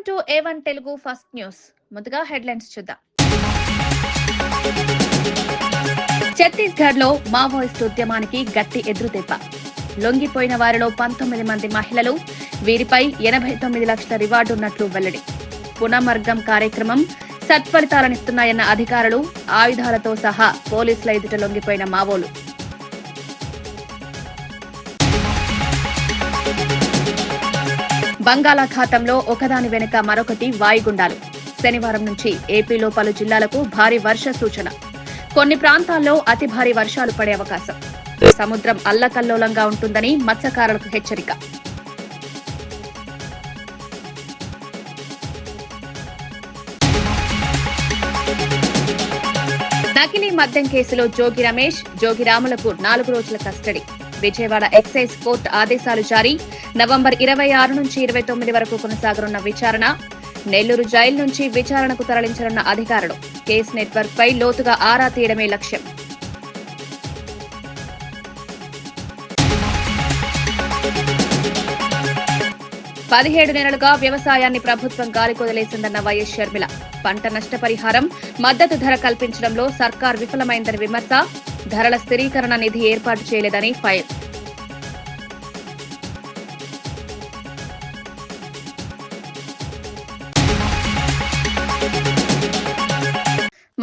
Welcome to A1 Telugu first news. ముందుగా headlines చూద్దాం. ఛత్తీస్గఢ్ లో మావోయిస్టు ఉద్యమానికి గట్టి ఎదురుదెబ్బ. లొంగిపోయిన వారిలో 19 మంది మహిళలు. వీరిపై 89 లక్షల రివార్డు ఉన్నట్లు వెల్లడి. పునర్మర్గం కార్యక్రమం సత్ఫలితాలనిస్తున్నాయన్న అధికారులు. ఆయుధాలతో సహా పోలీసుల ఎదుట లొంగిపోయిన మావోలు. బంగాళాఖాతంలో ఒకదాని వెనుక మరొకటి వాయుగుండాలు. శనివారం నుంచి ఏపీలో పలు జిల్లాలకు భారీ వర్ష సూచన. కొన్ని ప్రాంతాల్లో అతి భారీ వర్షాలు పడే అవకాశం. సముద్రం అల్లకల్లోలంగా ఉంటుందని మత్స్యకారులకు హెచ్చరిక. నకిలీ మద్యం కేసులో జోగి రమేష్, జోగి రాములకు 4 రోజుల కస్టడీ. విజయవాడ ఎక్సైజ్ కోర్టు ఆదేశాలు జారీ. నవంబర్ 26 నుంచి 29 వరకు కొనసాగనున్న విచారణ. నెల్లూరు జైలు నుంచి విచారణకు తరలించనున్న అధికారులు. కేసు నెట్వర్క్ పై లోతుగా ఆరా తీయడమే లక్ష్యం. పదిహేడు నెలలుగా వ్యవసాయాన్ని ప్రభుత్వం గాలికొదిలేసిందన్న వైఎస్ షర్మిల. పంట నష్టపరిహారం, మద్దతు ధర కల్పించడంలో సర్కార్ విఫలమైందని విమర్శ. ధరల స్థిరీకరణ నిధి ఏర్పాటు చేయలేదని ఫైర్.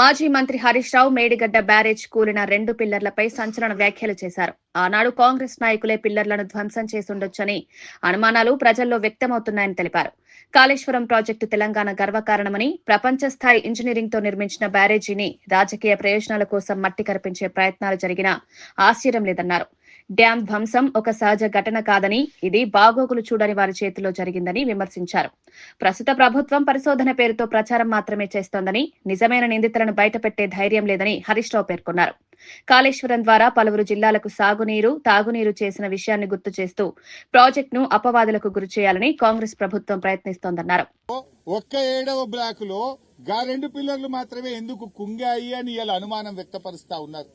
మాజీ మంత్రి హరీష్ రావు మేడిగడ్డ బ్యారేజ్ కూలిన 2 పిల్లర్లపై సంచలన వ్యాఖ్యలు చేశారు. ఆనాడు కాంగ్రెస్ నాయకులే పిల్లర్లను ధ్వంసం చేసుండొచ్చని అనుమానాలు ప్రజల్లో వ్యక్తమవుతున్నాయని తెలిపారు. కాళేశ్వరం ప్రాజెక్టు తెలంగాణ గర్వకారణమని, ప్రపంచ స్థాయి ఇంజనీరింగ్ తో నిర్మించిన బ్యారేజీని రాజకీయ ప్రయోజనాల కోసం మట్టి కరిపించే ప్రయత్నాలు జరిగినా ఆశ్చర్యం లేదన్నారు. డ్యాం ధ్వంసం ఒక సహజ ఘటన కాదని, ఇది బాగోగులు చూడని వారి చేతిలో జరిగిందని విమర్శించారు. ప్రస్తుత ప్రభుత్వం పరిశోధన పేరుతో ప్రచారం మాత్రమే చేస్తోందని, నిజమైన నిందితులను బయటపెట్టే ధైర్యం లేదని హరీష్ రావు పేర్కొన్నారు. కాళేశ్వరం ద్వారా పలువురు జిల్లాలకు సాగునీరు, తాగునీరు చేసిన విషయాన్ని గుర్తు చేస్తూ ప్రాజెక్టును అపవాదులకు గురి చేయాలని కాంగ్రెస్ ప్రభుత్వం ప్రయత్నిస్తోందన్నారు. ఒక్క 7వ బ్లాక్ లో 2 పిల్లర్లు మాత్రమే ఎందుకు కుంగాయి అని ఇలా అనుమానం వ్యక్తపరుస్తా ఉన్నారు.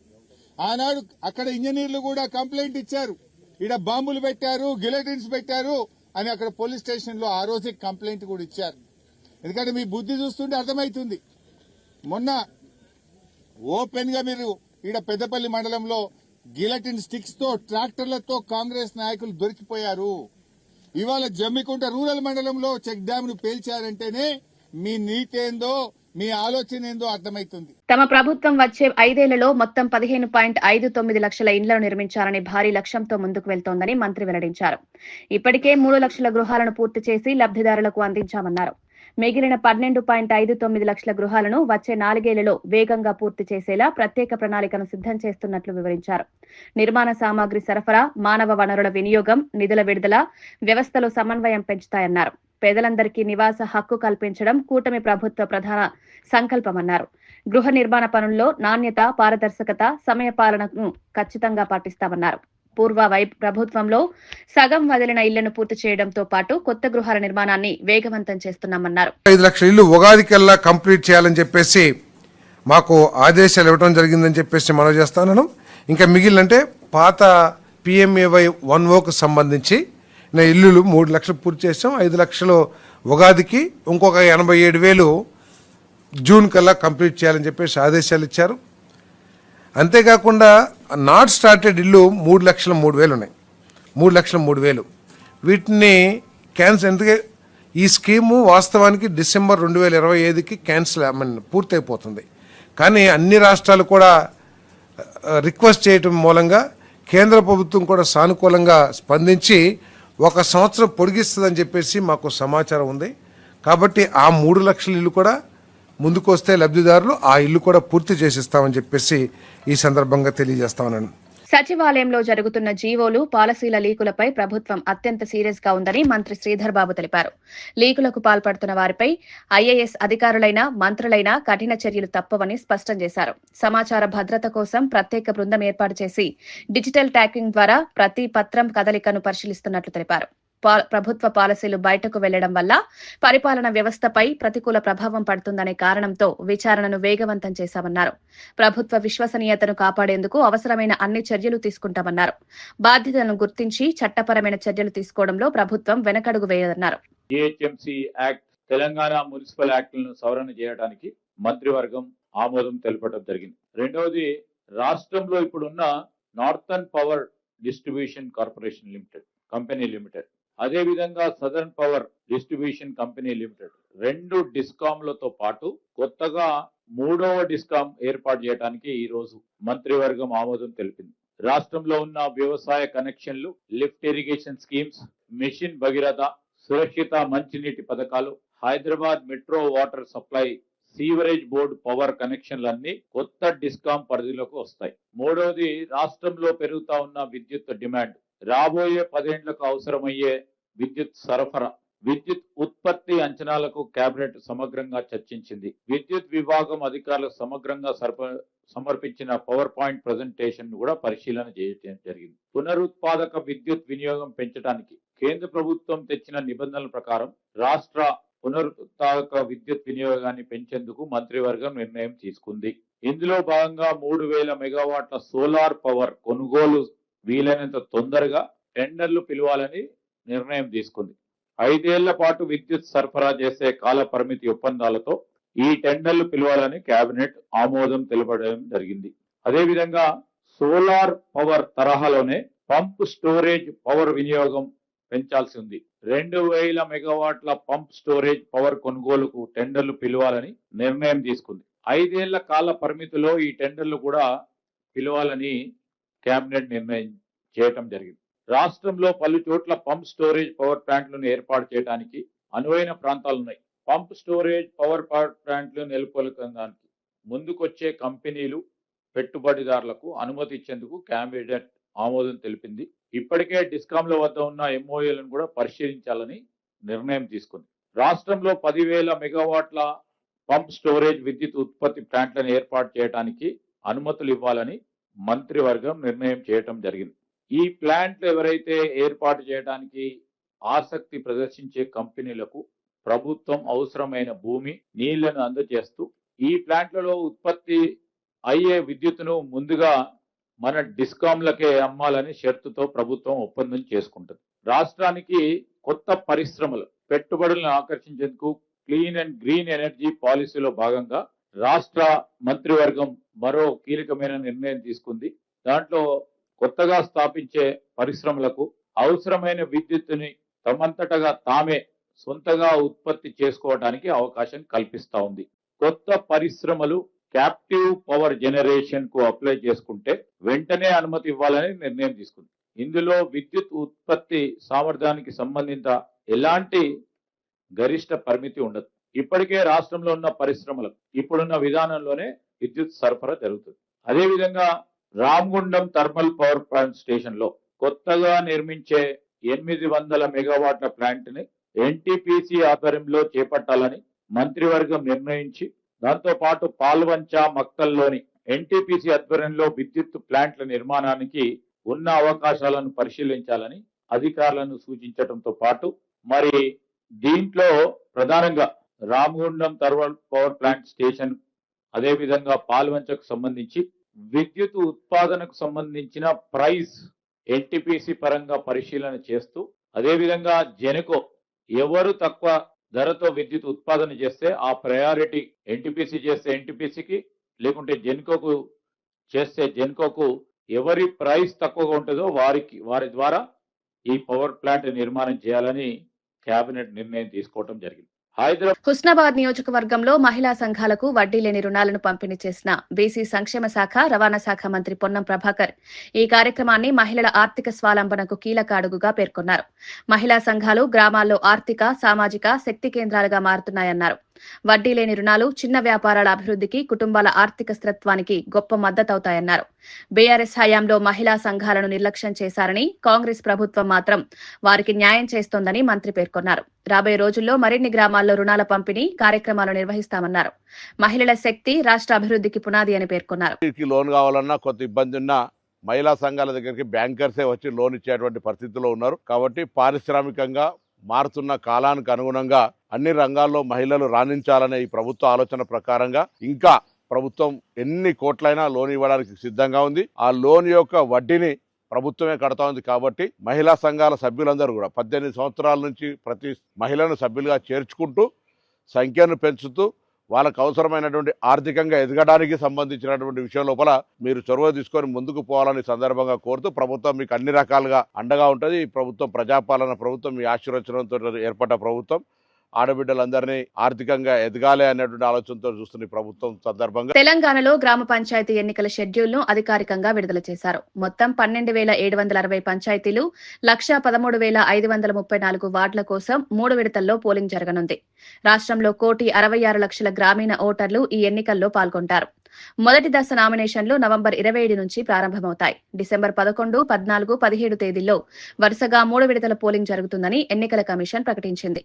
ఆనాడు అక్కడ ఇంజనీర్లు కూడా కంప్లైంట్ ఇచ్చారు. ఇక్కడ బాంబులు పెట్టారు, గిలటిన్స్ పెట్టారు అని అక్కడ పోలీస్ స్టేషన్ లో ఆ రోజే కంప్లైంట్ కూడా ఇచ్చారు. ఎందుకంటే మీ బుద్ధి చూస్తుంటే అర్థమవుతుంది. మొన్న ఓపెన్ గా మీరు ఇక్కడ పెద్దపల్లి మండలంలో గిలటిన్ స్టిక్స్ తో ట్రాక్టర్లతో కాంగ్రెస్ నాయకులు దొరికిపోయారు. ఇవాళ జమ్మికుంట రూరల్ మండలంలో చెక్ డ్యామ్ ను పేల్చారంటేనే మీ నీతి ఏందో, మీ ఆలోచన ఏందో అర్థమైతుంది. తమ ప్రభుత్వం వచ్చే 5 ఏళ్లలో మొత్తం 15.59 లక్షల ఇండ్లను నిర్మించాలని భారీ లక్ష్యంతో ముందుకు వెళ్తోందని మంత్రి వెల్లడించారు. ఇప్పటికే 3 లక్షల గృహాలను పూర్తి చేసి లబ్దిదారులకు అందించామన్నారు. మిగిలిన 12.59 లక్షల గృహాలను వచ్చే 4 ఏళ్లలో వేగంగా పూర్తి చేసేలా ప్రత్యేక ప్రణాళికను సిద్దం చేస్తున్నట్లు వివరించారు. నిర్మాణ సామాగ్రి సరఫరా, మానవ వనరుల వినియోగం, నిధుల విడుదల వ్యవస్థలో సమన్వయం పెంచుతాయన్నారు. పేదలందరికీ నివాస హక్కు కల్పించడం కూటమి ప్రభుత్వ ప్రధాన సంకల్పమన్నారు. గృహ నిర్మాణ పనుల్లో నాణ్యత, పారదర్శకత, సమయపాలనను ఖచ్చితంగా పాటిస్తామన్నారు. పూర్వ ప్రభుత్వంలో సగం వదిలిన ఇళ్లను పూర్తి చేయడంతో పాటు కొత్త గృహాల నిర్మాణాన్ని వేగవంతం చేస్తున్నామన్నారు. 5 లక్షల ఇళ్లు ఉగాదికల్లా కంప్లీట్ చేయాలని చెప్పేసి మాకు ఆదేశాలు ఇవ్వడం జరిగిందని చెప్పేసి మనం చేస్తాను. ఇంకా మిగిలినంటే పాత PMAY 1O సంబంధించి ఇల్లులు 3 లక్షలు పూర్తి చేసాం. 5 లక్షలు ఉగాదికి, ఇంకొక 87,000 జూన్ కల్లా కంప్లీట్ చేయాలని చెప్పేసి ఆదేశాలు ఇచ్చారు. అంతేకాకుండా నాట్ స్టార్టెడ్ ఇల్లు 3,03,000 ఉన్నాయి. 3,03,000 వీటిని క్యాన్సిల్. ఎందుకే ఈ స్కీము వాస్తవానికి డిసెంబర్ 2025కి క్యాన్సిల్ పూర్తయిపోతుంది. కానీ అన్ని రాష్ట్రాలు కూడా రిక్వెస్ట్ చేయటం మూలంగా కేంద్ర ప్రభుత్వం కూడా సానుకూలంగా స్పందించి 1 సంవత్సరం పొడిగిస్తుందని చెప్పేసి మాకు సమాచారం ఉంది. కాబట్టి ఆ 3 లక్షల ఇల్లు కూడా ముందుకు వస్తే లబ్ధిదారులు ఆ ఇల్లు కూడా పూర్తి చేసిస్తామని చెప్పేసి ఈ సందర్భంగా తెలియజేస్తామన్నాను. సచివాలయంలో జరుగుతున్న జీవోలు, పాలసీల లీకులపై ప్రభుత్వం అత్యంత సీరియస్ గా ఉందని మంత్రి శ్రీధర్ బాబు తెలిపారు. లీకులకు పాల్పడుతున్న వారిపై IAS అధికారులైనా, మంత్రులైనా కఠిన చర్యలు తప్పవని స్పష్టం చేశారు. సమాచార భద్రత కోసం ప్రత్యేక బృందం ఏర్పాటు చేసి డిజిటల్ ట్యాగింగ్ ద్వారా ప్రతి పత్రం కదలికను పరిశీలిస్తున్నట్లు తెలిపారు. ప్రభుత్వ పాలసీలు బయటకు వెళ్లడం వల్ల పరిపాలన వ్యవస్థపై ప్రతికూల ప్రభావం పడుతుందనే కారణంతో విచారణను వేగవంతం చేశామన్నారు. ప్రభుత్వ విశ్వసనీయతను కాపాడేందుకు అవసరమైన అన్ని చర్యలు తీసుకుంటామన్నారు. బాధ్యతలను గుర్తించి చట్టపరమైన చర్యలు తీసుకోవడంలో ప్రభుత్వం వెనకడుగు వేయదన్నారు. GHMC యాక్ట్ తెలంగాణ మున్సిపల్ యాక్ట్లను సవరణ చేయడానికి మంత్రివర్గం ఆమోదం తెలపడం జరిగింది. రెండవది, రాష్ట్రంలో ఇప్పుడున్న northern power distribution corporation limited company limited, అదే విధంగా southern power distribution company limited 2 డిస్కాంలతో పాటు కొత్తగా 3వ డిస్కాం ఏర్పాటు చేయడానికి ఈ రోజు మంత్రివర్గం ఆమోదం తెలిపింది. రాష్ట్రంలో ఉన్న వ్యవసాయ కనెక్షన్లు, lift irrigation schemes, mission Bhagiratha, సురక్షిత మంచినీటి పథకాలు, Hyderabad metro water supply, sewerage board power కనెక్షన్లన్నీ కొత్త డిస్కాం పరిధిలోకి వస్తాయి. మూడవది, రాష్ట్రంలో పెరుగుతా ఉన్న విద్యుత్ డిమాండ్, రాబోయే 10 ఏళ్లకు అవసరమయ్యే విద్యుత్ సరఫరా, విద్యుత్ ఉత్పత్తి అంచనాలకు కేబినెట్ సమగ్రంగా చర్చించింది. విద్యుత్ విభాగం అధికారులకు సమగ్రంగా సమర్పించిన పవర్ పాయింట్ ప్రజెంటేషన్ కూడా పరిశీలన చేయడం జరిగింది. పునరుత్పాదక విద్యుత్ వినియోగం పెంచడానికి కేంద్ర ప్రభుత్వం తెచ్చిన నిబంధనల ప్రకారం రాష్ట్ర పునరుత్పాదక విద్యుత్ వినియోగాన్ని పెంచేందుకు మంత్రివర్గం నిర్ణయం తీసుకుంది. ఇందులో భాగంగా 3000 మెగావాట్ల సోలార్ పవర్ కొనుగోలు వీలైనంత తొందరగా టెండర్లు పిలవాలని నిర్ణయం తీసుకుంది. 5 ఏళ్ల పాటు విద్యుత్ సరఫరా చేసే కాల పరిమితి ఒప్పందాలతో ఈ టెండర్లు పిలవాలని కేబినెట్ ఆమోదం తెలపడం జరిగింది. అదేవిధంగా సోలార్ పవర్ తరహాలోనే పంప్ స్టోరేజ్ పవర్ వినియోగం పెంచాల్సి ఉంది. 2000 మెగావాట్ల పంప్ స్టోరేజ్ పవర్ కొనుగోలుకు టెండర్లు పిలవాలని నిర్ణయం తీసుకుంది. 5 ఏళ్ల కాల పరిమితిలో ఈ టెండర్లు కూడా పిలవాలని కేబినెట్ నిర్ణయం చేయటం జరిగింది. రాష్ట్రంలో పలు చోట్ల పంప్ స్టోరేజ్ పవర్ ప్లాంట్లను ఏర్పాటు చేయడానికి అనువైన ప్రాంతాలు ఉన్నాయి. పంప్ స్టోరేజ్ పవర్ ప్లాంట్లు నెలకొల్పడానికి ముందుకొచ్చే కంపెనీలు, పెట్టుబడిదారులకు అనుమతి ఇచ్చేందుకు కేబినెట్ ఆమోదం తెలిపింది. ఇప్పటికే డిస్కాంల వద్ద ఉన్న ఎంఓఏలను కూడా పరిశీలించాలని నిర్ణయం తీసుకుంది. రాష్ట్రంలో 10,000 మెగావాట్ల పంప్ స్టోరేజ్ విద్యుత్ ఉత్పత్తి ప్లాంట్లను ఏర్పాటు చేయడానికి అనుమతులు ఇవ్వాలని మంత్రివర్గం నిర్ణయం చేయటం జరిగింది. ఈ ప్లాంట్లు ఎవరైతే ఏర్పాటు చేయడానికి ఆసక్తి ప్రదర్శించే కంపెనీలకు ప్రభుత్వం అవసరమైన భూమి, నీళ్లను అందజేస్తూ ఈ ప్లాంట్లలో ఉత్పత్తి అయ్యే విద్యుత్తును ముందుగా మన డిస్కాంలకే అమ్మాలని షరతుతో ప్రభుత్వం ఒప్పందం చేసుకుంటుంది. రాష్ట్రానికి కొత్త పరిశ్రమలు, పెట్టుబడులను ఆకర్షించేందుకు క్లీన్ అండ్ గ్రీన్ ఎనర్జీ పాలసీలో భాగంగా రాష్ట్ర మంత్రివర్గం మరో కీలకమైన నిర్ణయం తీసుకుంది. దాంట్లో కొత్తగా స్థాపించే పరిశ్రమలకు అవసరమైన విద్యుత్తుని తమంతటగా తామే సొంతగా ఉత్పత్తి చేసుకోవడానికి అవకాశం కల్పిస్తా ఉంది. కొత్త పరిశ్రమలు క్యాప్టివ్ పవర్ జనరేషన్ కు అప్లై చేసుకుంటే వెంటనే అనుమతి ఇవ్వాలని నిర్ణయం తీసుకుంది. ఇందులో విద్యుత్ ఉత్పత్తి సామర్థ్యానికి సంబంధిత ఎలాంటి గరిష్ట పరిమితి ఉండదు. ఇప్పటికే రాష్ట్రంలో ఉన్న పరిశ్రమలకు ఇప్పుడున్న విధానంలోనే విద్యుత్ సరఫరా జరుగుతుంది. అదేవిధంగా Ramagundam thermal power plant station లో కొత్తగా నిర్మించే 800 మెగావాట్ల ప్లాంట్ ని ఎన్టీపీసీ ఆధ్వర్యంలో చేపట్టాలని మంత్రివర్గం నిర్ణయించి, దాంతో పాటు పాల్వంచ, మక్తల్లోని ఎన్టీపీసీ ఆధ్వర్యంలో విద్యుత్ ప్లాంట్ల నిర్మాణానికి ఉన్న అవకాశాలను పరిశీలించాలని అధికారులను సూచించడంతో పాటు మరి దీంట్లో ప్రధానంగా Ramagundam thermal power plant station, అదేవిధంగా పాల్వంచకు సంబంధించి విద్యుత్ ఉత్పాదనకు సంబంధించిన ప్రైస్ ఎన్టీపీసీ పరంగా పరిశీలన చేస్తూ, అదేవిధంగా జెన్కో ఎవరు తక్కువ ధరతో విద్యుత్ ఉత్పాదన చేస్తే ఆ ప్రయారిటీ ఎన్టీపీసీ చేస్తే ఎన్టీపీసీకి, లేకుంటే జెన్కోకు చేస్తే జెన్కోకు ఎవరి ప్రైస్ తక్కువగా ఉంటుందో వారి ద్వారా ఈ పవర్ ప్లాంట్ నిర్మాణం చేయాలని కేబినెట్ నిర్ణయం తీసుకోవడం జరిగింది. హుస్నాబాద్ నియోజకవర్గంలో మహిళా సంఘాలకు వడ్డీ లేని రుణాలను పంపిణీ చేసిన బీసీ సంక్షేమ శాఖ, రవాణా శాఖ మంత్రి పొన్నం ప్రభాకర్ ఈ కార్యక్రమాన్ని మహిళల ఆర్థిక స్వావలంబనకు కీలక అడుగుగా పేర్కొన్నారు. మహిళా సంఘాలు గ్రామాల్లో ఆర్థిక, సామాజిక శక్తి కేంద్రాలుగా మారుతున్నాయన్నారు. వడ్డీ లేని రుణాలు చిన్న వ్యాపారాల అభివృద్ధికి, కుటుంబాల ఆర్థిక స్థిరత్వానికి గొప్ప మద్దతవుతాయన్నారు. బీఆర్ఎస్ హయాంలో మహిళా సంఘాలను నిర్లక్ష్యం చేశారని, కాంగ్రెస్ ప్రభుత్వం మాత్రం వారికి న్యాయం చేస్తోందని మంత్రి పేర్కొన్నారు. రాబోయే రోజుల్లో మరిన్ని గ్రామాల్లో రుణాల పంపిణీ కార్యక్రమాలు నిర్వహిస్తామన్నారు. మహిళల శక్తి రాష్ట్ర అభివృద్ధికి పునాది అని పేర్కొన్నారు. లోన్ కావాలన్నా కొంత ఇబ్బంది ఉన్నా మహిళా సంఘాల దగ్గరికి బ్యాంకర్సే వచ్చి లోన్ ఇచ్చేటువంటి పరిస్థితిలో ఉన్నారు. కాబట్టి పారిశ్రామికంగా మారుతున్న కాలానికి అనుగుణంగా అన్ని రంగాల్లో మహిళలు రాణించాలనే ఈ ప్రభుత్వ ఆలోచన ప్రకారంగా ఇంకా ప్రభుత్వం ఎన్ని కోట్లైనా లోన్ ఇవ్వడానికి సిద్ధంగా ఉంది. ఆ లోన్ యొక్క వడ్డీని ప్రభుత్వమే కడతా ఉంది. కాబట్టి మహిళా సంఘాల సభ్యులందరూ కూడా 18 సంవత్సరాల నుంచి ప్రతి మహిళను సభ్యులుగా చేర్చుకుంటూ సంఖ్యను పెంచుతూ వాళ్ళకు అవసరమైనటువంటి ఆర్థికంగా ఎదగడానికి సంబంధించినటువంటి విషయం లోపల మీరు చొరవ తీసుకొని ముందుకు పోవాలని సందర్భంగా కోరుతూ ప్రభుత్వం మీకు అన్ని రకాలుగా అండగా ఉంటుంది. ఈ ప్రభుత్వం ప్రజాపాలన ప్రభుత్వం, మీ ఆశీర్వచనంతో ఏర్పడ్డ ప్రభుత్వం. ఆడబిడ్డలందరినీ ఆర్థికంగా ఎదగాలి అనేటువంటి ఆలోచనతో చూస్తున్న ఈ ప్రభుత్వం సందర్భంగా తెలంగాణలో గ్రామ పంచాయతీ ఎన్నికల షెడ్యూల్ ను అధికారికంగా విడుదల చేశారు. మొత్తం 12,760 పంచాయతీలు, 1,13,534 వార్డుల కోసం 3 విడతల్లో పోలింగ్ జరగనుంది. రాష్ట్రంలో 1,66,00,000 గ్రామీణ ఓటర్లు ఈ ఎన్నికల్లో పాల్గొంటారు. మొదటి దశ నామినేషన్లు నవంబర్ 27 నుంచి ప్రారంభమవుతాయి. డిసెంబర్ 11, 14, 17 తేదీల్లో వరుసగా 3 విడతల పోలింగ్ జరుగుతుందని ఎన్నికల కమిషన్ ప్రకటించింది.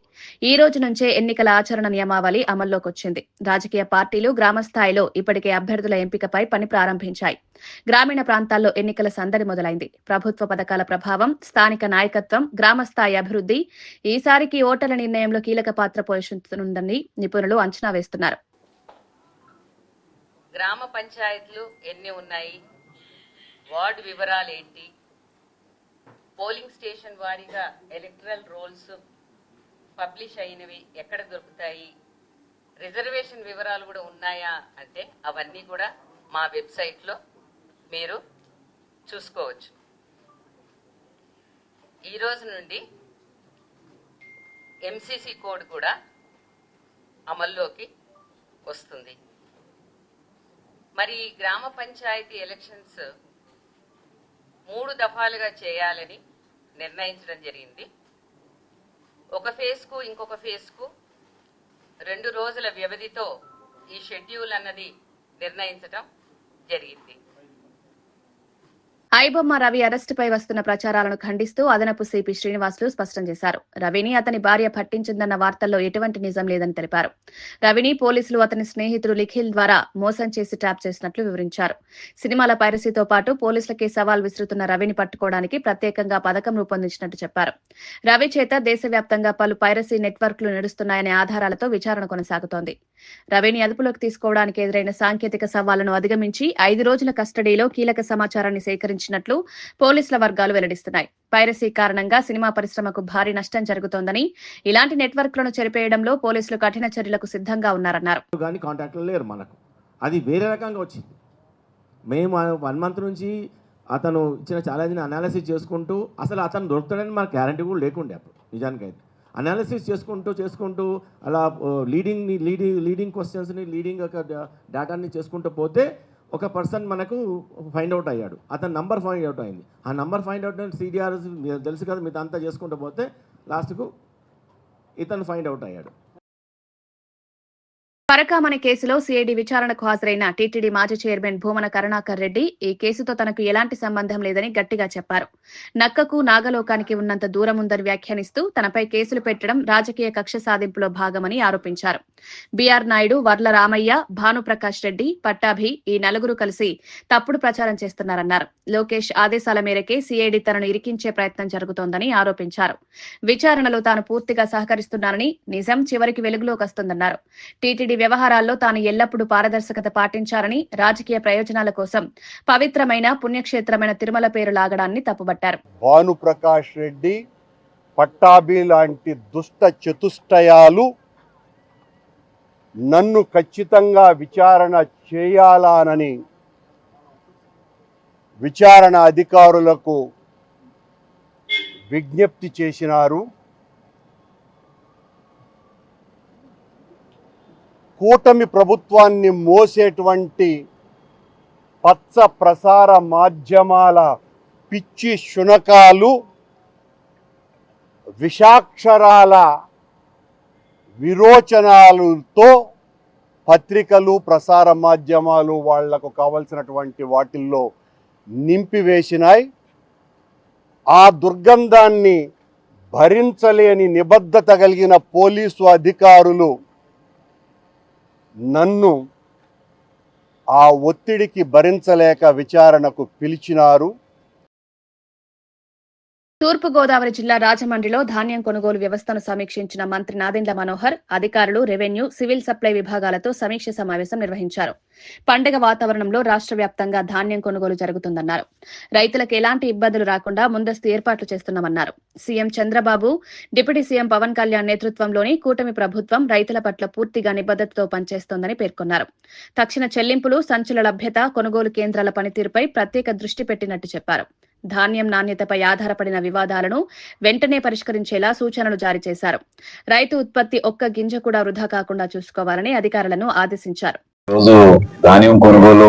ఈ రోజు నుంచే ఎన్నికల ఆచరణ నియమావళి అమల్లోకొచ్చింది. రాజకీయ పార్టీలు గ్రామ స్థాయిలో ఇప్పటికే అభ్యర్థుల ఎంపికపై పని ప్రారంభించాయి. గ్రామీణ ప్రాంతాల్లో ఎన్నికల సందడి మొదలైంది. ప్రభుత్వ పథకాల ప్రభావం, స్థానిక నాయకత్వం, గ్రామ స్థాయి అభివృద్ధి ఈసారికి ఓటర్ల నిర్ణయంలో కీలక పాత్ర పోషించనుందని నిపుణులు అంచనా వేస్తున్నారు. గ్రామ పంచాయతీలు ఎన్ని ఉన్నాయి, వార్డు వివరాలు ఏంటి, పోలింగ్ స్టేషన్ వారీగా ఎలక్టరల్ రోల్స్ పబ్లిష్ అయినవి ఎక్కడ దొరుకుతాయి, రిజర్వేషన్ వివరాలు కూడా ఉన్నాయా అంటే అవన్నీ కూడా మా వెబ్సైట్లో మీరు చూసుకోవచ్చు. ఈ రోజు నుండి ఎంసీసీ కోడ్ కూడా అమల్లోకి వస్తుంది. మరి ఈ గ్రామ పంచాయతీ ఎలక్షన్స్ 3 దఫాలుగా చేయాలని నిర్ణయించడం జరిగింది. ఒక ఫేజ్కు ఇంకొక ఫేజ్కు 2 రోజుల వ్యవధితో ఈ షెడ్యూల్ అన్నది నిర్ణయించడం జరిగింది. ఐబొమ్మ రవి అరెస్టుపై వస్తున్న ప్రచారాలను ఖండిస్తూ అదనపు సిపి శ్రీనివాసులు స్పష్టం చేశారు. రవిని అతని భార్య పట్టించిందన్న వార్తల్లో ఎటువంటి నిజం లేదని తెలిపారు. రవిని పోలీసులు అతని స్నేహితుడు నిఖిల్ ద్వారా మోసం చేసి ట్రాప్ చేసినట్లు వివరించారు. సినిమాల పైరసీతో పాటు పోలీసులకే సవాల్ విసురుతున్న రవిని పట్టుకోవడానికి ప్రత్యేకంగా పథకం రూపొందించినట్టు చెప్పారు. రవి చేత దేశవ్యాప్తంగా పలు పైరసీ నెట్వర్క్లు నడుస్తున్నాయనే ఆధారాలతో విచారణ కొనసాగుతోంది. రవిని అదుపులోకి తీసుకోవడానికి ఎదురైన సాంకేతిక సవాళ్లను అధిగమించి 5 రోజుల కస్టడీలో కీలక సమాచారాన్ని సేకరించినట్లు పోలీసుల వర్గాలు వెల్లడిస్తున్నాయి. పైరసీ కారణంగా సినిమా పరిశ్రమకు భారీ నష్టం జరుగుతోందని, ఇలాంటి నెట్వర్క్లను చెరిపేయడంలో పోలీసులు కఠిన చర్యలకు సిద్ధంగా ఉన్నారన్నారు. అది వేరే రకంగా వచ్చింది. మేము 1 మంత్ నుంచి అతను ఇచ్చిన ఛాలెంజ్ని అనాలిసిస్ చేసుకుంటూ, అసలు అతను దొరుకుతాడని మాకు గ్యారంటీ కూడా లేకుండే అప్పుడు. నిజానికైతే అనాలిసిస్ చేసుకుంటూ అలా లీడింగ్ క్వశ్చన్స్ని, లీడింగ్ డేటాని చేసుకుంటూ పోతే ఒక పర్సన్ మనకు ఫైండ్ అవుట్ అయ్యాడు. అతని నంబర్ ఫైండ్ అవుట్ అయింది. ఆ నంబర్ ఫైండ్ అవుట్ CDR తెలుసు కదా, మీతో అంతా చేసుకుంటూ పోతే లాస్ట్కు ఇతను ఫైండ్ అవుట్ అయ్యాడు. పరకామణి కేసులో సిఐడి విచారణకు హాజరైన టీటీడీ మాజీ చైర్మన్ భూమన కరుణాకర్ రెడ్డి ఈ కేసుతో తనకు ఎలాంటి సంబంధం లేదని గట్టిగా చెప్పారు. నక్కకు నాగలోకానికి ఉన్నంత దూరం ఉందని వ్యాఖ్యానిస్తూ తనపై కేసులు పెట్టడం రాజకీయ కక్ష సాధింపులో భాగమని ఆరోపించారు. బీఆర్ నాయుడు, వర్ల రామయ్య, భానుప్రకాష్ రెడ్డి, పట్టాభి ఈ 4 కలిసి తప్పుడు ప్రచారం చేస్తున్నారన్నారు. లోకేష్ ఆదేశాల మేరకే సిఐడి తనను ఇరికించే ప్రయత్నం జరుగుతోందని ఆరోపించారు. విచారణలో తాను పూర్తిగా సహకరిస్తున్నానని, నిజం చివరికి వెలుగులోకి వస్తుందన్నారు. టీటీడీ వ్యవహారాల్లో తాను ఎల్లప్పుడూ పారదర్శకత పాటించారని, రాజకీయ ప్రయోజనాల కోసం పవిత్రమైన పుణ్యక్షేత్రమైన తిరుమల పేరు లాగడాన్ని తప్పుబట్టారు. భానుప్రకాష్ రెడ్డి, పట్టాభి లాంటి దుష్ట చతుష్టయాలు నన్ను ఖచ్చితంగా విచారణ చేయాలానని విచారణ అధికారులకు విజ్ఞప్తి చేసినారు. కూటమి ప్రభుత్వాన్ని మోసేటువంటి పచ్చ ప్రసార మాధ్యమాల పిచ్చి శునకాలు విషాక్షరాల విరోచనాలతో పత్రికలు, ప్రసార మాధ్యమాలు వాళ్లకు కావలసినటువంటి వాటిల్లో నింపివేసినాయి. ఆ దుర్గంధాన్ని భరించలేని నిబద్ధత కలిగిన పోలీసు అధికారులు నన్ను ఆ ఒత్తిడికి భరించలేక విచారణకు పిలిచినారు. తూర్పుగోదావరి జిల్లా రాజమండ్రిలో ధాన్యం కొనుగోలు వ్యవస్థను సమీక్షించిన మంత్రి నాదెండ్ల మనోహర్ అధికారులు, రెవెన్యూ, సివిల్ సప్లై విభాగాలతో సమీక్ష సమావేశం నిర్వహించారు. పండగ వాతావరణంలో రాష్ట్ర వ్యాప్తంగా ధాన్యం కొనుగోలు జరుగుతుందన్నారు. రైతులకు ఎలాంటి ఇబ్బందులు రాకుండా ముందస్తు ఏర్పాట్లు చేస్తున్నామన్నారు. CM Chandrababu, deputy CM Pawan Kalyan నేతృత్వంలోని కూటమి ప్రభుత్వం రైతుల పట్ల పూర్తిగా నిబద్దతతో పనిచేస్తోందని పేర్కొన్నారు. తక్షణ చెల్లింపులు, సంచుల లభ్యత, కొనుగోలు కేంద్రాల పనితీరుపై ప్రత్యేక దృష్టి పెట్టినట్టు చెప్పారు. ధాన్యం నాణ్యతపై ఆధారపడిన వివాదాలను వెంటనే పరిష్కరించేలా సూచనలు జారీ చేశారు. రైతు ఉత్పత్తి ఒక్క గింజ కూడా వృధా కాకుండా చూసుకోవాలని అధికారులను ఆదేశించారు. రోజు ధాన్యం కొనుగోలు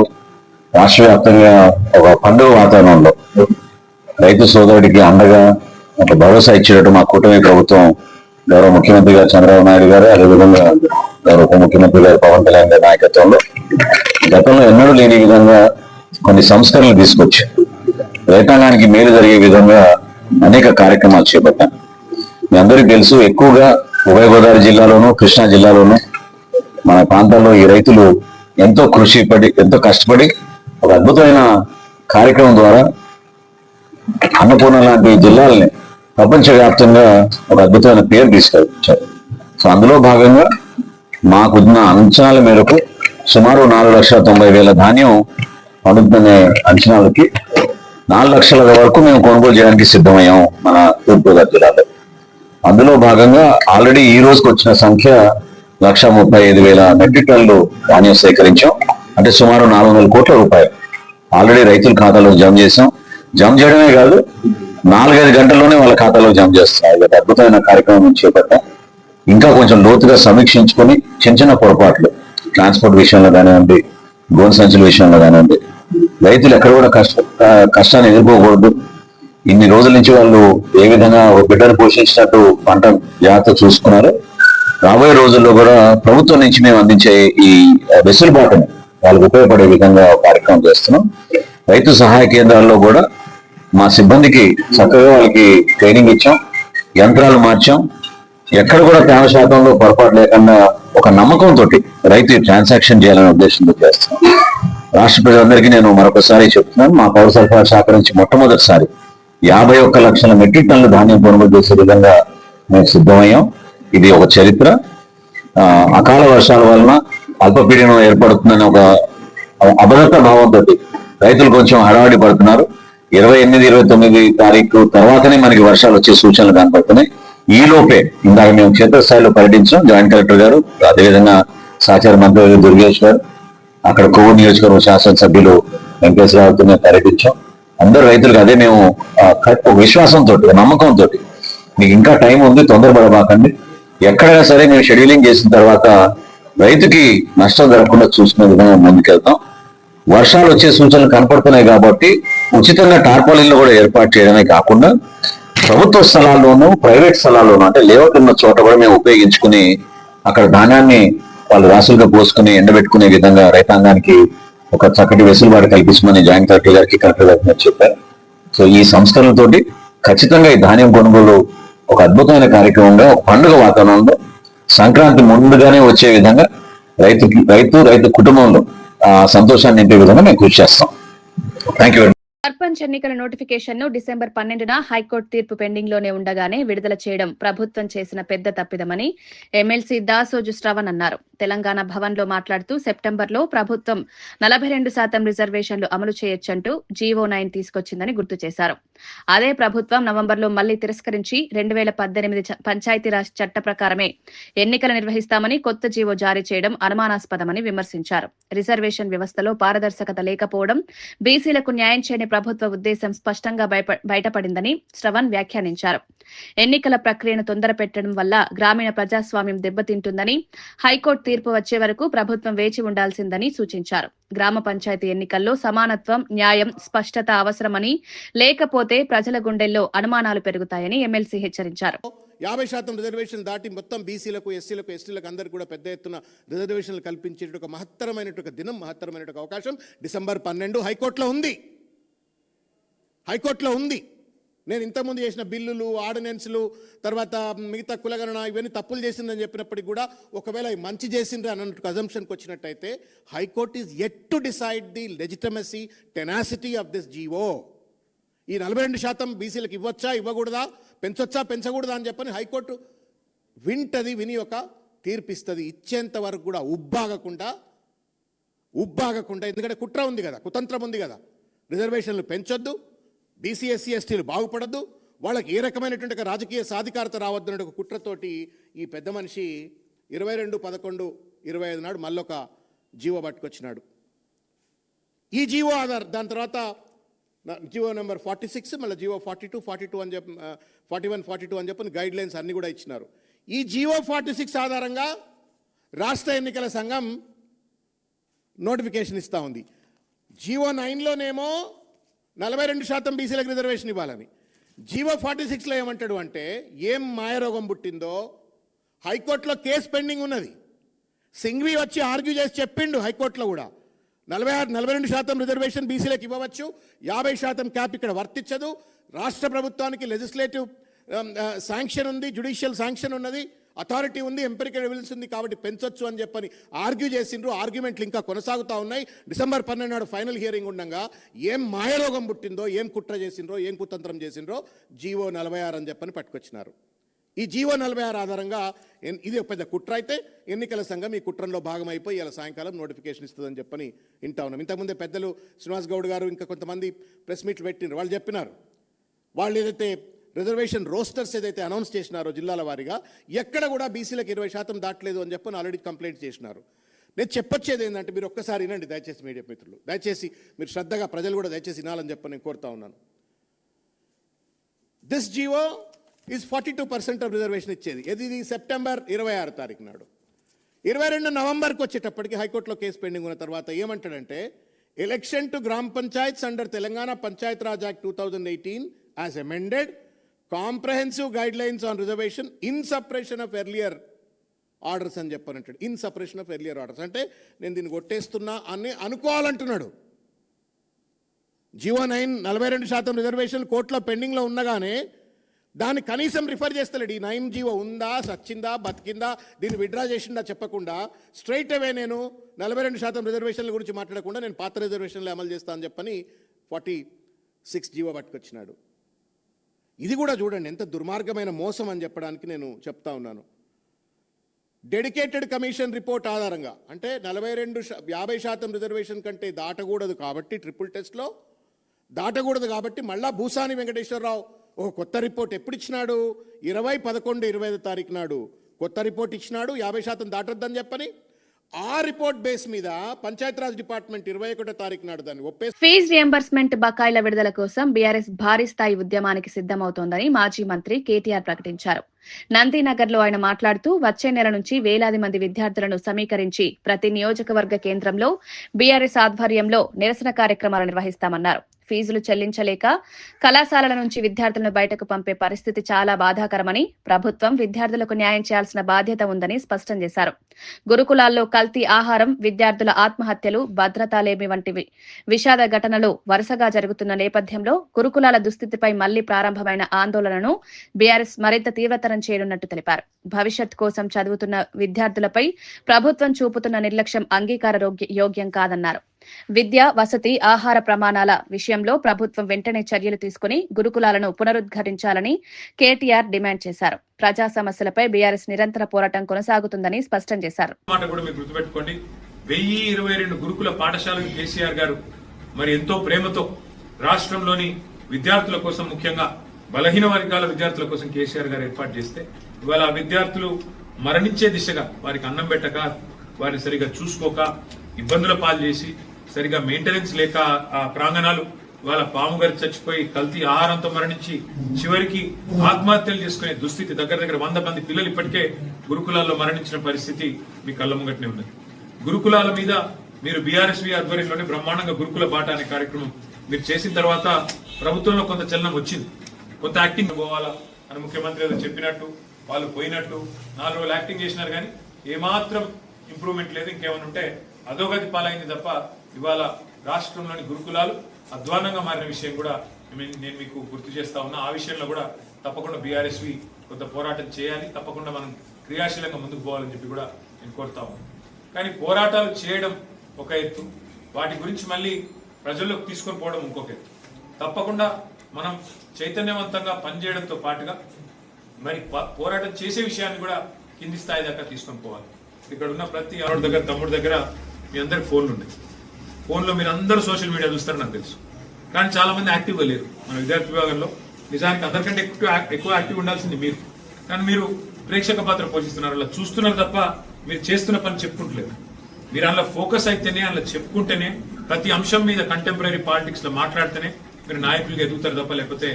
రాష్ట్ర వ్యాప్తంగా ఒక పండుగ వాతావరణంలో రైతు సోదరుడికి అండగా ఒక భరోసా ఇచ్చేటట్టు మా కూటమి ప్రభుత్వం గౌరవ ముఖ్యమంత్రి గారు చంద్రబాబు నాయుడు గారు, అదేవిధంగా గౌరవ ఉప ముఖ్యమంత్రి గారు పవన్ కళ్యాణ్ గారి నాయకత్వంలో గతంలో ఎన్నడూ లేని విధంగా కొన్ని సంస్కరణలు తీసుకొచ్చి రైతాంగానికి మేలు జరిగే విధంగా అనేక కార్యక్రమాలు చేపట్టాను. మీ అందరికీ తెలుసు, ఎక్కువగా ఉభయ గోదావరి జిల్లాలోను, కృష్ణా జిల్లాలోను మన ప్రాంతాల్లో ఈ రైతులు ఎంతో ఎంతో కష్టపడి ఒక అద్భుతమైన కార్యక్రమం ద్వారా అన్నపూర్ణ లాంటి జిల్లాలని ప్రపంచవ్యాప్తంగా ఒక అద్భుతమైన పేరు తీసుకొచ్చారు. సో అందులో భాగంగా మాకున్న అంచనాల మేరకు సుమారు 4,90,000 ధాన్యం పండుతుందనే అంచనాలకి 4 లక్షల వరకు మేము కొనుగోలు చేయడానికి సిద్ధమయ్యాం మన తూర్పుగోదావరి జిల్లాలో. అందులో భాగంగా ఆల్రెడీ ఈ రోజుకి వచ్చిన సంఖ్య 1,35,000 మెట్రిక్ టన్నులు ధాన్యం సేకరించాం. అంటే సుమారు 400 కోట్ల రూపాయలు ఆల్రెడీ రైతుల ఖాతాలో జమ చేసాం. జమ చేయడమే కాదు, 4-5 గంటల్లోనే వాళ్ళ ఖాతాలో జమ చేస్తున్నాం. ఇది అద్భుతమైన కార్యక్రమం చేపట్టాం. ఇంకా కొంచెం లోతుగా సమీక్షించుకొని చిన్న పొరపాట్లు ట్రాన్స్పోర్ట్ విషయంలో కానివ్వండి, గోను సంచుల విషయంలో కానివ్వండి, రైతులు ఎక్కడ కూడా కష్టాన్ని ఎదుర్కోకూడదు. ఇన్ని రోజుల నుంచి వాళ్ళు ఏ విధంగా ఒక బిడ్డను పోషించినట్టు పంట జాగ్రత్త చూసుకున్నారు. రాబోయే రోజుల్లో కూడా ప్రభుత్వం నుంచి మేము అందించే ఈ వెసులుబాటుని వాళ్ళకు ఉపయోగపడే విధంగా కార్యక్రమం చేస్తున్నాం. రైతు సహాయ కేంద్రాల్లో కూడా మా సిబ్బందికి చక్కగా వాళ్ళకి ట్రైనింగ్ ఇచ్చాం, యంత్రాలు మార్చాం. ఎక్కడ కూడా తేమ శాతంలో పొరపాటు లేకుండా ఒక నమ్మకంతో రైతు ట్రాన్సాక్షన్ చేయాలనే ఉద్దేశంతో చేస్తున్నాం. రాష్ట్ర ప్రజలందరికీ నేను మరొకసారి చెప్తున్నాను, మా పౌర సరఫరా శాఖ నుంచి మొట్టమొదటిసారి 51 లక్షల మెట్రిక్ టన్నులు ధాన్యం కొనుగోలు చేసే విధంగా మేము సిద్ధమయ్యాం. ఇది ఒక చరిత్ర. అకాల వర్షాల వలన అల్పపీడనం ఏర్పడుతుందని ఒక అభద్రతా భావంతో రైతులు కొంచెం హడావిడి పడుతున్నారు. 28-29 తారీఖు తర్వాతనే మనకి వర్షాలు వచ్చే సూచనలు కనపడుతున్నాయి. ఈ లోపే ఇందాక మేము క్షేత్రస్థాయిలో పర్యటించాం. జాయింట్ కలెక్టర్ గారు, అదేవిధంగా సహచార మంత్రి దుర్గేష్ గారు, అక్కడ కొవ్వూరు నియోజకవర్గ శాసనసభ్యులు వెంకటేశ్వరరావుతో మేము పర్యటించాం. అందరు రైతులకు అదే మేము ఒక విశ్వాసంతో, నమ్మకంతో మీకు ఇంకా టైం ఉంది, తొందరపడబాకండి. ఎక్కడైనా సరే మేము షెడ్యూలింగ్ చేసిన తర్వాత రైతుకి నష్టం జరగకుండా చూసుకునే విధంగా ముందుకెళ్తాం. వర్షాలు వచ్చే సూచనలు కనపడుతున్నాయి కాబట్టి ఉచితంగా టార్పాలిన్లు కూడా ఏర్పాటు చేయడమే కాకుండా ప్రభుత్వ స్థలాల్లోనూ, ప్రైవేట్ స్థలాల్లోనూ, అంటే లేఅవుట్ ఉన్న చోట కూడా మేము ఉపయోగించుకుని అక్కడ ధాన్యాన్ని వాళ్ళు రాసులుగా పోసుకుని ఎండబెట్టుకునే విధంగా రైతాంగానికి ఒక చక్కటి వెసులుబాటు కల్పించమని జాయింట్ కలెక్టర్ గారికి, కలెక్టర్ గారికి చెప్పారు. సో ఈ సంస్కరణలతోటి ఖచ్చితంగా ఈ ధాన్యం కొనుగోలు ఒక అద్భుతమైన కార్యక్రమంగా, ఒక పండుగ వాతావరణంలో సంక్రాంతి ముందుగానే వచ్చే విధంగా రైతు కుటుంబంలో సంతోషాన్ని నింపే విధంగా మేము కృషి చేస్తాం. Thank you. సర్పంచ్ ఎన్నికల నోటిఫికేషన్ ను డిసెంబర్ 12న హైకోర్టు తీర్పు పెండింగ్ లోనే ఉండగానే విడుదల చేయడం ప్రభుత్వం చేసిన పెద్ద తప్పిదమని ఎమ్మెల్సీ దాసోజు శ్రవణ్ అన్నారు. తెలంగాణ భవన్ లో మాట్లాడుతూ సెప్టెంబర్లో ప్రభుత్వం 42% రిజర్వేషన్లు అమలు చేయొచ్చంటూ జీవో 9 తీసుకొచ్చిందని గుర్తు చేశారు. అదే ప్రభుత్వం నవంబర్లో మళ్లీ తిరస్కరించి 2018 పంచాయతీరాజ్ చట్ట ప్రకారమే ఎన్నికలు నిర్వహిస్తామని కొత్త జీవో జారీ చేయడం అనుమానాస్పదమని విమర్శించారు. రిజర్వేషన్ వ్యవస్థలో పారదర్శకత లేకపోవడం, బీసీలకు న్యాయం చేయని ప్రభుత్వ ఉద్దేశం స్పష్టంగా బయటపడిందని శ్రవణ్ వ్యాఖ్యానించారు. ఎన్నికల ప్రక్రియను తొందర పెట్టడం వల్ల గ్రామీణ ప్రజాస్వామ్యం దెబ్బతింటుందని, హైకోర్టు తీర్పు వచ్చే వరకు ప్రభుత్వం వేచి ఉండాల్సిందని సూచించారు. గ్రామ పంచాయతీ ఎన్నికల్లో సమానత్వం, న్యాయం, స్పష్టత అవసరమని, లేకపోతే ప్రజల గుండెల్లో అనుమానాలు పెరుగుతాయని ఎమ్మెల్సీ హెచ్చరించారు. 50% రిజర్వేషన్ దాటి మొత్తం బీసీలకు, ఎస్సీలకు, ఎస్టీలకు అందరికీ కూడా పెద్ద ఎత్తున రిజర్వేషన్లు కల్పించే ఒక మహత్తరమైన దినం, మహత్తరమైన అవకాశం డిసెంబర్ 12 హైకోర్టులో ఉంది. నేను ఇంతకుముందు చేసిన బిల్లులు, ఆర్డినెన్స్లు, తర్వాత మిగతా కులగణన ఇవన్నీ తప్పులు చేసిందని చెప్పినప్పటికీ కూడా ఒకవేళ మంచి చేసిండ్రు అన్నట్టు అజంప్షన్కి వచ్చినట్టయితే high court is yet to decide the legitimacy, tenacity of this GO. ఈ 42% బీసీలకు ఇవ్వచ్చా ఇవ్వకూడదా, పెంచొచ్చా పెంచకూడదా అని చెప్పని హైకోర్టు వింటది, విని ఒక తీర్పిస్తుంది. ఇచ్చేంత వరకు కూడా ఉబ్బాగకుండా, ఎందుకంటే కుట్ర ఉంది కదా, కుతంత్రం ఉంది కదా. రిజర్వేషన్లు పెంచొద్దు, బీసీ ఎస్సీ ఎస్టీలు బాగుపడద్దు, వాళ్ళకి ఏ రకమైనటువంటి ఒక రాజకీయ సాధికారత రావద్దు అనే ఒక కుట్రతోటి ఈ పెద్ద మనిషి 22/11/25 నాడు మళ్ళొక జీవో పట్టుకొచ్చినాడు. ఈ జీవో దాని తర్వాత జీవో నెంబర్ 46, మళ్ళీ జీవో 42 అని చెప్పి 41, 42 అని చెప్పి గైడ్ లైన్స్ అన్నీ కూడా ఇచ్చినారు. ఈ జీవో 46 ఆధారంగా రాష్ట్ర ఎన్నికల సంఘం నోటిఫికేషన్ ఇస్తూ ఉంది. జీవో 9లోనేమో 42% బీసీలకు రిజర్వేషన్ ఇవ్వాలని, జీవో 46లో ఏమంటాడు అంటే, ఏం మాయరోగం పుట్టిందో, హైకోర్టులో కేసు పెండింగ్ ఉన్నది. సింఘ్వి వచ్చి ఆర్గ్యూ చేసి చెప్పిండు హైకోర్టులో కూడా 42% రిజర్వేషన్ బీసీలకు ఇవ్వవచ్చు, 50% క్యాప్ ఇక్కడ వర్తించదు, రాష్ట్ర ప్రభుత్వానికి లెజిస్లేటివ్ శాంక్షన్ ఉంది, జ్యుడిషియల్ శాంక్షన్ ఉన్నది, అథారిటీ ఉంది, ఎంపిరికల్ ఎవిడెన్స్ ఉంది, కాబట్టి పెంచొచ్చు అని చెప్పని ఆర్గ్యూ చేసిండ్రు. ఆర్గ్యుమెంట్లు ఇంకా కొనసాగుతూ ఉన్నాయి. December 12 నాడు ఫైనల్ హియరింగ్ ఉండగా ఏం మాయరోగం పుట్టిందో, ఏం కుట్ర చేసిండ్రో, ఏం కుతంత్రం చేసిండ్రో జీవో 46 అని చెప్పని పట్టుకొచ్చినారు. ఈ జీవో 46 ఆధారంగా ఇది పెద్ద కుట్ర అయితే ఎన్నికల సంఘం ఈ కుట్రంలో భాగమైపోయి ఇలా సాయంకాలం నోటిఫికేషన్ ఇస్తుందని చెప్పని వింటా ఉన్నాం. ఇంతకుముందే పెద్దలు శ్రీనివాస్ గౌడ్ గారు ఇంకా కొంతమంది ప్రెస్ మీట్లు పెట్టినారు. వాళ్ళు చెప్పినారు, వాళ్ళు ఏదైతే రిజర్వేషన్ రోస్టర్స్ ఏదైతే అనౌన్స్ చేసినారో జిల్లాల వారీగా ఎక్కడ కూడా బీసీలకు 20% దాటలేదు అని చెప్పని ఆల్రెడీ కంప్లైంట్ చేసినారు. నేను చెప్పొచ్చేది ఏంటంటే, మీరు ఒక్కసారి వినండి దయచేసి, మీడియా మిత్రులు దయచేసి మీరు శ్రద్ధగా, ప్రజలు కూడా దయచేసి వినాలని చెప్పని నేను కోరుతా ఉన్నాను. This GO is 42% of reservation ఇచ్చేది. ఇది సెప్టెంబర్ 26 తారీఖు నాడు. 22 నవంబర్కి వచ్చేటప్పటికి హైకోర్టులో కేసు పెండింగ్ ఉన్న తర్వాత ఏమంటాడంటే, election to gram panchayats under Telangana Panchayat Raj act 2018 as amended, comprehensive guidelines on reservation in supersession of earlier orders అని చెప్పనంటాడు. In supersession of earlier orders అంటే నేను దీన్ని కొట్టేస్తున్నా అని అనుకోవాలంటున్నాడు. జీవో 9 42% రిజర్వేషన్ కోర్టులో పెండింగ్లో ఉండగానే దాన్ని కనీసం రిఫర్ చేస్తలేడు. ఈ 9 జీవో ఉందా, సచ్చిందా, బతికిందా, దీన్ని విడ్రా చేసిందా చెప్పకుండా స్ట్రైట్ అవే నేను 42% రిజర్వేషన్ల గురించి మాట్లాడకుండా నేను పాత రిజర్వేషన్లు అమలు చేస్తా అని చెప్పని 46 జీవో పట్టుకొచ్చినాడు. ఇది కూడా చూడండి ఎంత దుర్మార్గమైన మోసం అని చెప్పడానికి నేను చెప్తా ఉన్నాను. డెడికేటెడ్ కమిషన్ రిపోర్ట్ ఆధారంగా అంటే 50% రిజర్వేషన్ కంటే దాటకూడదు కాబట్టి, ట్రిపుల్ టెస్ట్లో దాటకూడదు కాబట్టి మళ్ళా భూసాని వెంకటేశ్వరరావు ఒక కొత్త రిపోర్ట్ ఎప్పుడు ఇచ్చినాడు, 20/11/25 తారీఖు నాడు కొత్త రిపోర్ట్ ఇచ్చినాడు 50% దాటొద్దని చెప్పని. ఆ రిపోర్ట్ బేస్ మీద పంచాయతీరాజ్ డిపార్ట్మెంట్ 21 తారీఖు నాడు దాన్ని ఒప్పేసి ఫీజు రియంబర్స్మెంట్ బకాయిల విడుదల కోసం బీఆర్ఎస్ భారీ స్థాయి ఉద్యమానికి సిద్దమవుతోందని మాజీ మంత్రి కేటీఆర్ ప్రకటించారు. నందినగర్లో ఆయన మాట్లాడుతూ వచ్చే నెల నుంచి వేలాది మంది విద్యార్థులను సమీకరించి ప్రతి నియోజకవర్గ కేంద్రంలో బీఆర్ఎస్ ఆధ్వర్యంలో నిరసన కార్యక్రమాలు నిర్వహిస్తామన్నారు. ఫీజులు చెల్లించలేక కళాశాలల నుంచి విద్యార్థులను బయటకు పంపే పరిస్థితి చాలా బాధాకరమని, ప్రభుత్వం విద్యార్థులకు న్యాయం చేయాల్సిన బాధ్యత ఉందని స్పష్టం చేశారు. గురుకులాల్లో కల్తీ ఆహారం, విద్యార్థుల ఆత్మహత్యలు, భద్రతాలేమి వంటి విషాద ఘటనలు వరుసగా జరుగుతున్న నేపథ్యంలో గురుకులాల దుస్థితిపై మళ్లీ ప్రారంభమైన ఆందోళనను బీఆర్ఎస్ మరింత తీవ్రతరం చేయనున్నట్టు తెలిపారు. భవిష్యత్ కోసం చదువుతున్న విద్యార్థులపై ప్రభుత్వం చూపుతున్న నిర్లక్ష్యం అంగీకార యోగ్యం కాదన్నారు. విద్య, వసతి, ఆహార ప్రమాణాల విషయంలో ప్రభుత్వం వెంటనే చర్యలు తీసుకుని గురుకులాలను పునరుద్ధరించాలని కేటీఆర్ డిమాండ్ చేశారు. ప్రజా సమస్యలపై బీఆర్ఎస్ నిరంతర పోరాటం కొనసాగుతుందని స్పష్టం చేశారు. 1022 గురుకుల పాఠశాలను కేసీఆర్ గారు మరి ఎంతో ప్రేమతో రాష్ట్రంలోని విద్యార్థుల కోసం, ముఖ్యంగా బలహీన వర్గాల విద్యార్థుల కోసం కేసీఆర్ గారు ఏర్పాటు చేస్తే ఇవాళ విద్యార్థులు మరణించే దిశగా, వారికి అన్నం పెట్టక, వారిని సరిగా చూసుకోక, ఇబ్బందుల పాలు చేసి, సరిగా మెయింటెనెన్స్ లేక ఆ ప్రాంగణాలు వాళ్ళ పాము గారి చచ్చిపోయి కల్తీ ఆహారంతో మరణించి చివరికి ఆత్మహత్యలు చేసుకునే దుస్థితి, దగ్గర 100 మంది పిల్లలు ఇప్పటికే గురుకులాల్లో మరణించిన పరిస్థితి మీ కళ్ళ ముంగటనే ఉన్నది. గురుకులాల మీద మీరు బీఆర్ఎస్వి ఆధ్వర్యంలోనే బ్రహ్మాండంగా గురుకుల బాట అనే కార్యక్రమం మీరు చేసిన తర్వాత ప్రభుత్వంలో కొంత చలనం వచ్చింది, కొంత యాక్టింగ్ పోవాలా అని ముఖ్యమంత్రి ఏదో చెప్పినట్టు వాళ్ళు పోయినట్టు 4 రోజులు యాక్టింగ్ చేసినారు, కానీ ఏమాత్రం ఇంప్రూవ్మెంట్ లేదు. ఇంకేమైనా ఉంటే అధోగతి పాలైంది తప్ప ఇవాళ రాష్ట్రంలోని గురుకులాలు అధ్వానంగా మారిన విషయం కూడా నేను మీకు గుర్తు చేస్తా ఉన్నా. ఆ విషయంలో కూడా తప్పకుండా బీఆర్ఎస్వి కొంత పోరాటం చేయాలి, తప్పకుండా మనం క్రియాశీలంగా ముందుకు పోవాలని చెప్పి కూడా నేను కోరుతా ఉన్నాను. కానీ పోరాటాలు చేయడం ఒక ఎత్తు, వాటి గురించి మళ్ళీ ప్రజల్లోకి తీసుకొని పోవడం ఇంకొక ఎత్తు. తప్పకుండా మనం చైతన్యవంతంగా పనిచేయడంతో పాటుగా మరి పోరాటం చేసే విషయాన్ని కూడా కింది స్థాయి దాకా తీసుకొని పోవాలి. ఇక్కడ ఉన్న ప్రతి ఆవిడ దగ్గర, తమ్ముడి దగ్గర మీ అందరికి ఫోన్లు ఉన్నాయి. ఫోన్లో మీరు అందరూ సోషల్ మీడియా చూస్తారని నాకు తెలుసు. కానీ చాలా మంది యాక్టివ్గా లేరు మన విద్యార్థి విభాగంలో. నిజానికి అందరికంటే ఎక్కువ యాక్టివ్ ఉండాల్సింది మీరు. కానీ మీరు ప్రేక్షక పాత్ర పోషిస్తున్నారు, అలా చూస్తున్నారు తప్ప మీరు చేస్తున్న పని చెప్పుకుంటలేదు. మీరు అందులో ఫోకస్ అయితేనే, అందులో చెప్పుకుంటేనే, ప్రతి అంశం మీద కంటెంపరీ పాలిటిక్స్ లో మాట్లాడితేనే మీరు నాయకులుగా ఎదుగుతారు తప్ప లేకపోతే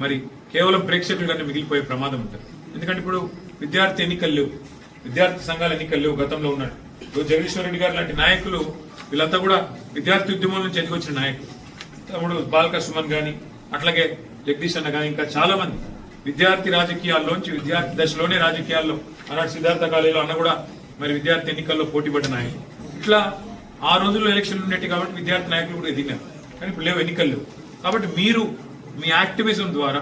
మరి కేవలం ప్రేక్షకులుగానే మిగిలిపోయే ప్రమాదం ఉంటుంది. ఎందుకంటే ఇప్పుడు విద్యార్థి ఎన్నికలు లేవు, విద్యార్థి సంఘాల ఎన్నికలు లేవు. గతంలో ఉన్నాడు జగదీశ్వర్ రెడ్డి గారు లాంటి నాయకులు, వీళ్ళంతా కూడా విద్యార్థి ఉద్యమం నుంచి ఎదిగొచ్చిన నాయకులు. తమ్ముడు బాలక సుమన్ గాని, అట్లాగే జగదీష్ అన్న గాని, ఇంకా చాలా మంది విద్యార్థి రాజకీయాల్లోంచి, విద్యార్థి దశలోనే రాజకీయాల్లో, ఆనాడు సిద్ధార్థ కాలేజీలో అన్న కూడా మరి విద్యార్థి ఎన్నికల్లో పోటీపడ్డ నాయకులు. ఇట్లా ఆ రోజుల్లో ఎలక్షన్ ఉండేవి కాబట్టి విద్యార్థి నాయకులు కూడా ఎదిగినారు. కానీ ఇప్పుడు లేవు, ఎన్నికలు లేవు. కాబట్టి మీరు మీ యాక్టివిజం ద్వారా,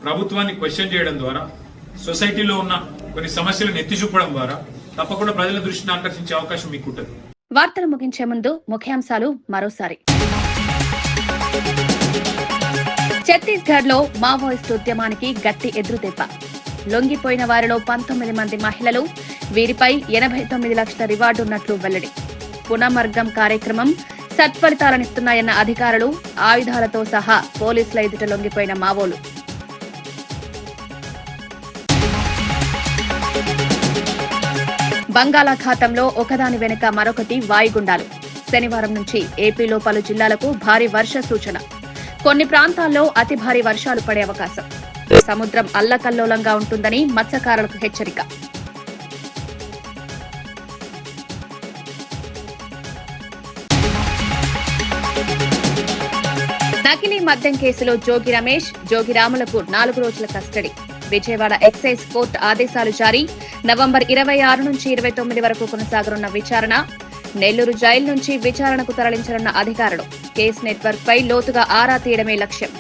ప్రభుత్వాన్ని క్వశ్చన్ చేయడం ద్వారా, సొసైటీలో ఉన్న కొన్ని సమస్యలను ఎత్తి చూపడం ద్వారా తప్పకుండా ప్రజల దృష్టిని ఆకర్షించే అవకాశం మీకు ఉంటుంది. వార్తలు ముగించే ముందు ముఖ్యాంశాలు మరోసారి. ఛత్తీస్గఢ్ లో మావోయిస్టు ఉద్యమానికి గట్టి ఎదురుదెబ్బ. లొంగిపోయిన వారిలో 19 మంది మహిళలు, వీరిపై 89 లక్షల రివార్డు ఉన్నట్లు వెల్లడి. పునర్మర్గం కార్యక్రమం సత్ఫలితాలనిస్తున్నాయన్న అధికారులు, ఆయుధాలతో సహా పోలీసుల ఎదుట లొంగిపోయిన మావోలు. బంగాళాఖాతంలో ఒకదాని వెనుక మరొకటి వాయుగుండాలు. శనివారం నుంచి ఏపీలో పలు జిల్లాలకు భారీ వర్ష సూచన. కొన్ని ప్రాంతాల్లో అతి భారీ వర్షాలు పడే అవకాశం. సముద్రం అల్లకల్లోలంగా ఉంటుందని మత్స్యకారులకు హెచ్చరిక. నకిలీ మద్యం కేసులో జోగి రమేష్, జోగి రాములకు 4 రోజుల కస్టడీ. విజయవాడ ఎక్సైజ్ కోర్టు ఆదేశాలు జారీ. నవంబర్ 26 నుంచి 29 వరకు కొనసాగనున్న విచారణ. నెల్లూరు జైలు నుంచి విచారణకు తరలించనున్న అధికారులు. కేసు నెట్వర్క్ పై లోతుగా ఆరా తీయడమే లక్ష్యం.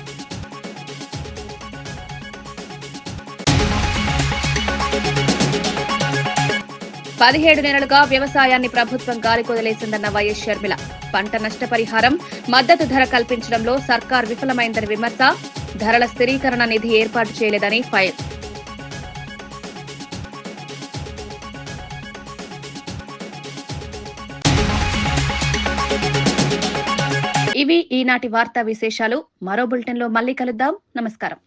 పదిహేడు నెలలుగా వ్యవసాయాన్ని ప్రభుత్వం గాలికొదిలేసిందన్న వైఎస్ షర్మిల. పంట నష్టపరిహారం, మద్దతు ధర కల్పించడంలో సర్కార్ విఫలమైందని విమర్శ. ధరల స్థిరీకరణ నిధి ఏర్పాటు చేయలేదని ఫైర్. ఇవి ఈనాటి వార్తా విశేషాలు. మరో బులెటిన్లో మళ్లీ కలుద్దాం. నమస్కారం.